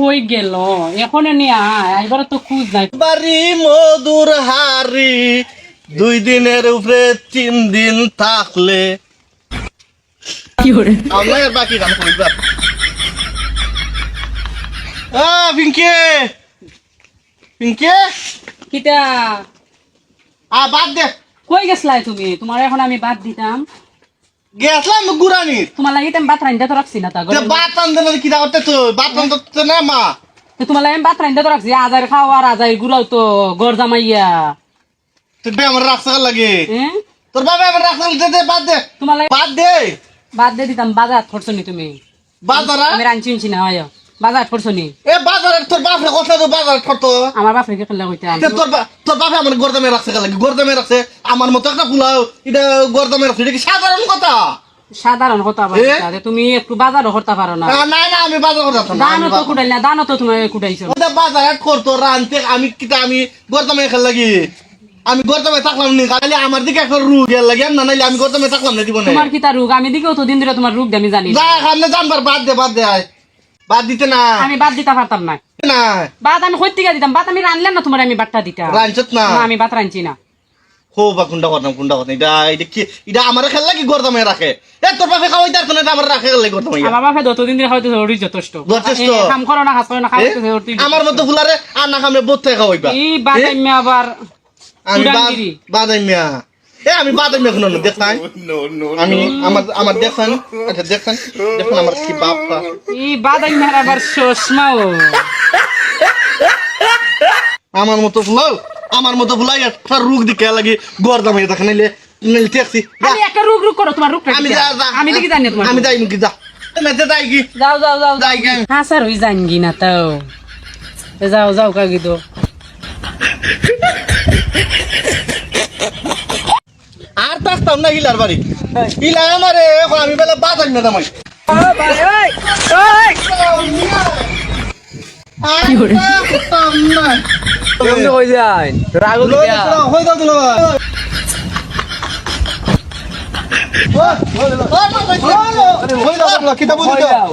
কই গেল এখন নিয়ে এবার তো খুঁজ নাই বাড়ি মধুর হারি 2 দিনের উপরে 3 দিন থাকলে কি করে আমরা বাকি কাম কইবা পিঙ্কি পিঙ্কি কিটা বাদ দে কই গেছলাই তুমি তোমার এখন আমি বাদ দিতাম গেছলাম গুরানি তোমার লাগি আমি বাত রাইন্দা তো রাখছি না তা বাত আনতে না কি করতে তো বাত আনতে না মা তোমার লাগে আমি বাত রাইন্দা তো রাখছি আজার খাওয়া আর আজার গুলাও তো গড় জামাইয়া তুই আমার রাস্তা লাগে হ্যাঁ তোর বাবা আমার রাস্তা দে বাদ দে তোমার লাগে বাদ দে বাদ দিয়ে দিতাম বাজার করছো নি তুমি বাজারা আমি রাঞ্চি না হয় বাজার করছো নি এ বাজারে তোর বাপরে কথা তো বাজার করতো আমার বাপরে কি করলে কইতাম তোর বাপে আমার গর্দামে রাখছে লাগে গর্দামে রাখছে আমার মতো একটা ফুলাও এটা গর্দামে রাখছে এটা কি সাধারণ কথা সাধারণ কথা বলতে তুমি একটু বাজারও করতে পারো না না না আমি বাজার করতাম না দানও তো কুটাইল না দানও তো তুমি কুটাইছো ওটা বাজার করতো রানতে আমি কিটা আমি গর্দামে খেল লাগি আমি গর্দামে থাকলাম না খালি আমার দিকে একটা রোগ এর লাগে না নাইলে আমি গর্দামে থাকলাম না জীবনে তোমার কি তার রোগ আমি দিকেও তো দিন ধরে তোমার রোগ আমি জানি যা সামনে জানবার বাদ দে আয় বাদ দিতে না আমি বাদ দিতে পারতাম না না বাদ আমি কই থেকে দিতাম বাদ আমি রানলাম না তোমার আমি বাটটা দিতাম রানছত না আমি বাত রানছি না হো বা কুন্ডা করতাম এটা কি এটা আমার খেল লাগি গর্দামে রাখে এ তোর বাপে খাওয়াই তার না আমার রাখে লাগি গর্দামে আমার বাপে যতদিন ধরে হয়তো ওরই যথেষ্ট যথেষ্ট। কাম করো না কাজ করো না খাওয়াইতে আমার মতো ফুলারে আর না খামে বোধ খাওয়াইবা এই বাদামি আবার আমি চুডাঙ্গিরি। বাদামিয়া আমি বাদামিয়া শুনো দেখতাম আমি আমার দেখেন আচ্ছা দেখেন আমার কি বাপটা এই বাদামি আবার চশমাও আমার মতো ফুলাই একটা রোগ দিকে লাগি গর্দামে দেখেন নাইলে ট্যাক্সি আমি একটা রোগ রোগ করো তোমার রোগ আমি দেখি জানি তোমার আমি যাই মুখি যা মেতে যাই কি যাও যাও যাও যাই কি হ্যাঁ স্যার ওই জানগি না তাও যাও যাও কাকি তো আর থাকতাম না হিলার বাড়ি হিলা আমারে এখন আমি বেলা বাদামি না দামাই কি করে? কেমনে কই যায় রাগ হই দাও দিলো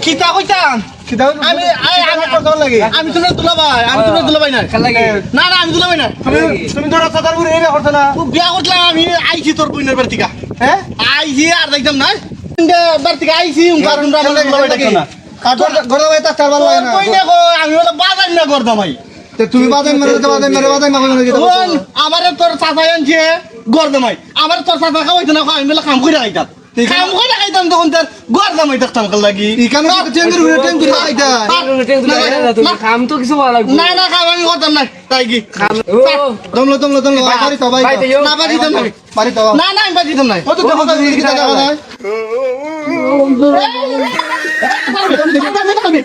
কিতা কইতাম আমি তুমি দুলাভাই না না না আমি দুলাভাই না তুমি তো রাস্তা তার ঘুরে এবে করছ না বিয়া করলাম আমি আইছি তোর বোনের বাড়ি থেকে হ্যাঁ আইছি আর দেখতাম না বাড়ি থেকে আইছি কারণ গড়া ভাই তা চারবার লাগে না আমি বলে বাজাই না করতামাই তুমি বাদাম আমার তোর চাচা আনছে গরদামাই আমার তোর চাচা খাওয়াইতো না আমি বলে কাম করে খাইতাম কাম করে খাইতাম তখন তোর গরদামাই দেখতাম লাগি এখানে টেঙ্গুর ঘুরে টেঙ্গুর খাইতা কাম তো কিছু ভালো লাগবে না না কাম আমি করতাম না তাই কি দমলো বাড়ি তো ভাই না বাড়ি দিতাম না বাড়ি তো না না আমি বাড়ি দিতাম না কত দেখো কি দাদা আমি